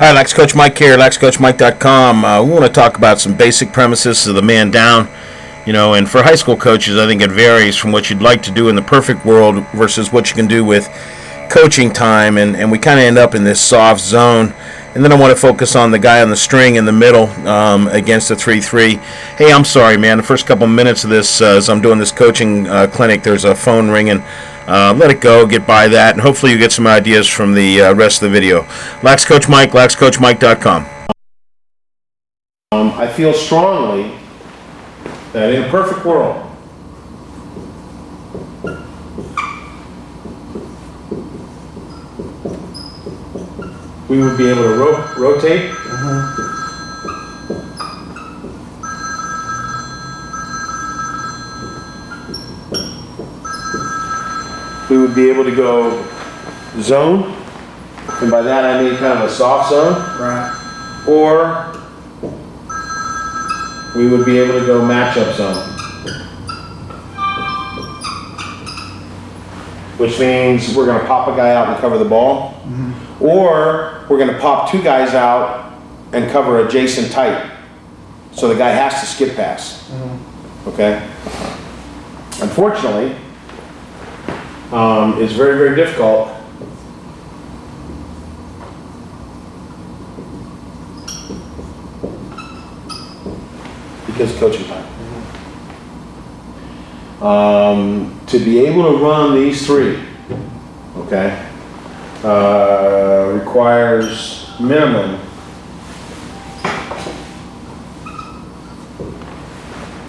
Hi, Lax Coach Mike here, laxcoachmike.com. We want to talk about some basic premises of the man down. And for high school coaches, I think it varies from what you'd like to do in the perfect world versus what you can do with coaching time, and we kind of end up in this soft zone. And then I want to focus on the guy on the string in the middle against the 3-3. Hey, I'm sorry, man. The first couple minutes of this, as I'm doing this coaching clinic, there's a phone ringing. Let it go, get by that, and hopefully you get some ideas from the rest of the video. Lax Coach Mike, laxcoachmike.com. I feel strongly that in a perfect world, we would be able to rotate. We would be able to go zone, and by that I mean kind of a soft zone. Right. Or we would be able to go matchup zone, which means we're going to pop a guy out and cover the ball, or we're going to pop two guys out and cover adjacent tight, so the guy has to skip pass. Okay? Unfortunately, it's very, very difficult because of coaching time. To be able to run these three, okay, requires minimum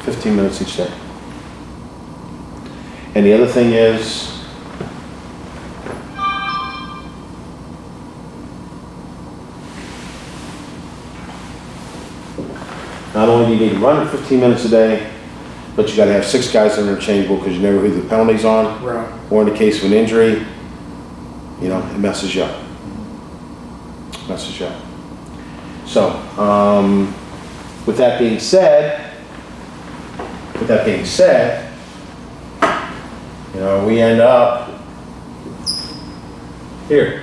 15 minutes each day. And the other thing is, not only do you need to run it 15 minutes a day, but you got to have 6 guys that are interchangeable because you never know who the penalty's on. Right. Or in the case of an injury, it messes you up. So, with that being said, we end up here.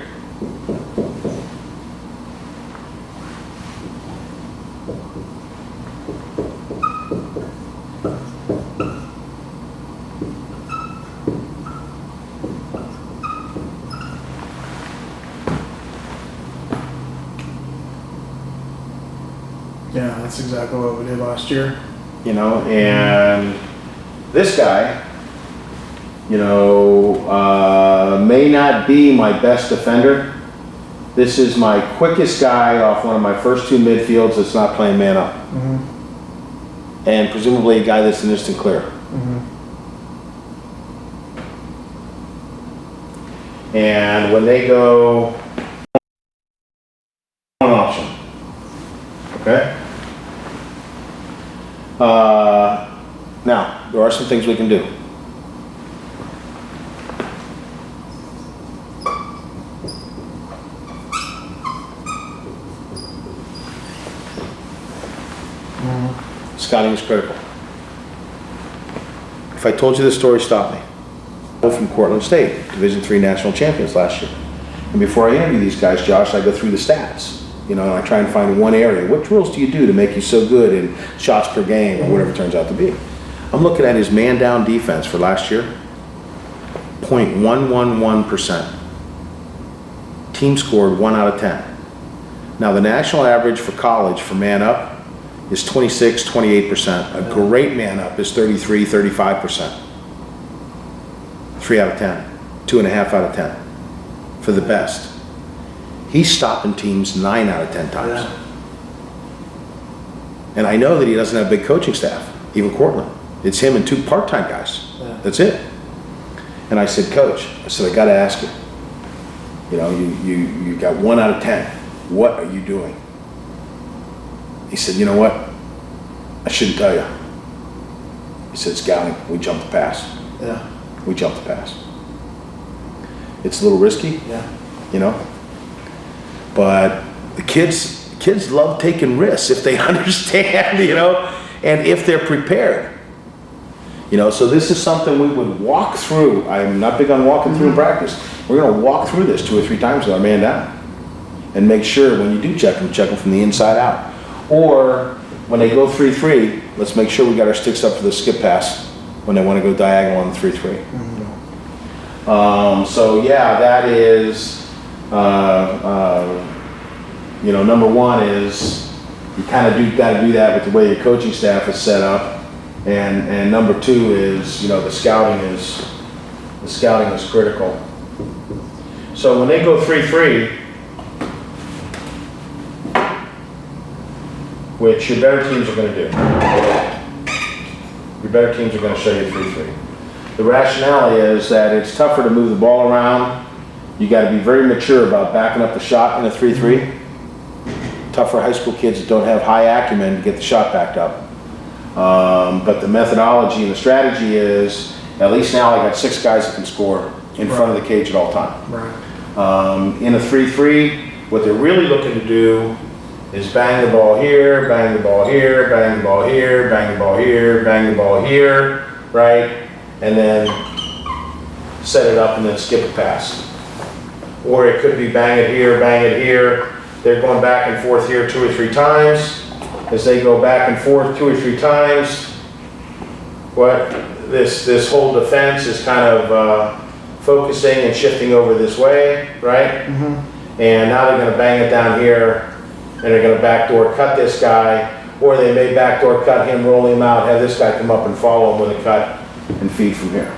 Yeah, that's exactly what we did last year. And this guy, may not be my best defender. This is my quickest guy off one of my first 2 midfields that's not playing man up. And presumably a guy that's an instant clear. And when they go one option, okay? Now, there are some things we can do. Scouting is critical. If I told you this story, stop me. From Cortland State, Division III national champions last year. And before I interview these guys, Josh, I go through the stats. And I try and find one area. What drills do you do to make you so good in shots per game or whatever it turns out to be? I'm looking at his man down defense for last year, 0.111%. Team scored 1 out of 10. Now the national average for college for man up is 26, 28%. A great man up is 33, 35%. 3 out of 10, 2.5 out of 10 for the best. He's stopping teams 9 out of 10 times. Yeah. And I know that he doesn't have a big coaching staff, even Cortland. It's him and 2 part-time guys. Yeah. That's it. And I said, Coach, I got to ask you, you got 1 out of 10. What are you doing? He said, you know what? I shouldn't tell you. He said, scouting. We jumped the pass. Yeah. We jumped the pass. It's a little risky. Yeah. But the kids love taking risks if they understand, and if they're prepared. So this is something we would walk through. I'm not big on walking through in practice. We're going to walk through this 2 or 3 times with our man down. and make sure when you do check them from the inside out. Or when they go 3-3, let's make sure we got our sticks up for the skip pass when they want to go diagonal on the 3-3. So yeah, that is, number one is you kind of got to do that with the way your coaching staff is set up. And number two is, the scouting is critical. So when they go 3-3, which your better teams are going to do, your better teams are going to show you 3-3. The rationale is that it's tougher to move the ball around. You got to be very mature about backing up the shot in a 3-3. Tough for high school kids that don't have high acumen to get the shot backed up. But the methodology and the strategy is, at least now I got 6 guys that can score in front of the cage at all time. Right. In a 3-3, what they're really looking to do is bang the ball here, bang the ball here, bang the ball here, bang the ball here, bang the ball here, right? And then set it up and then skip a pass. Or it could be bang it here, bang it here. They're going back and forth here 2 or 3 times. As they go back and forth 2 or 3 times, this whole defense is kind of focusing and shifting over this way, right? And now they're going to bang it down here, and they're going to backdoor cut this guy, or they may backdoor cut him, roll him out, have this guy come up and follow him with a cut and feed from here.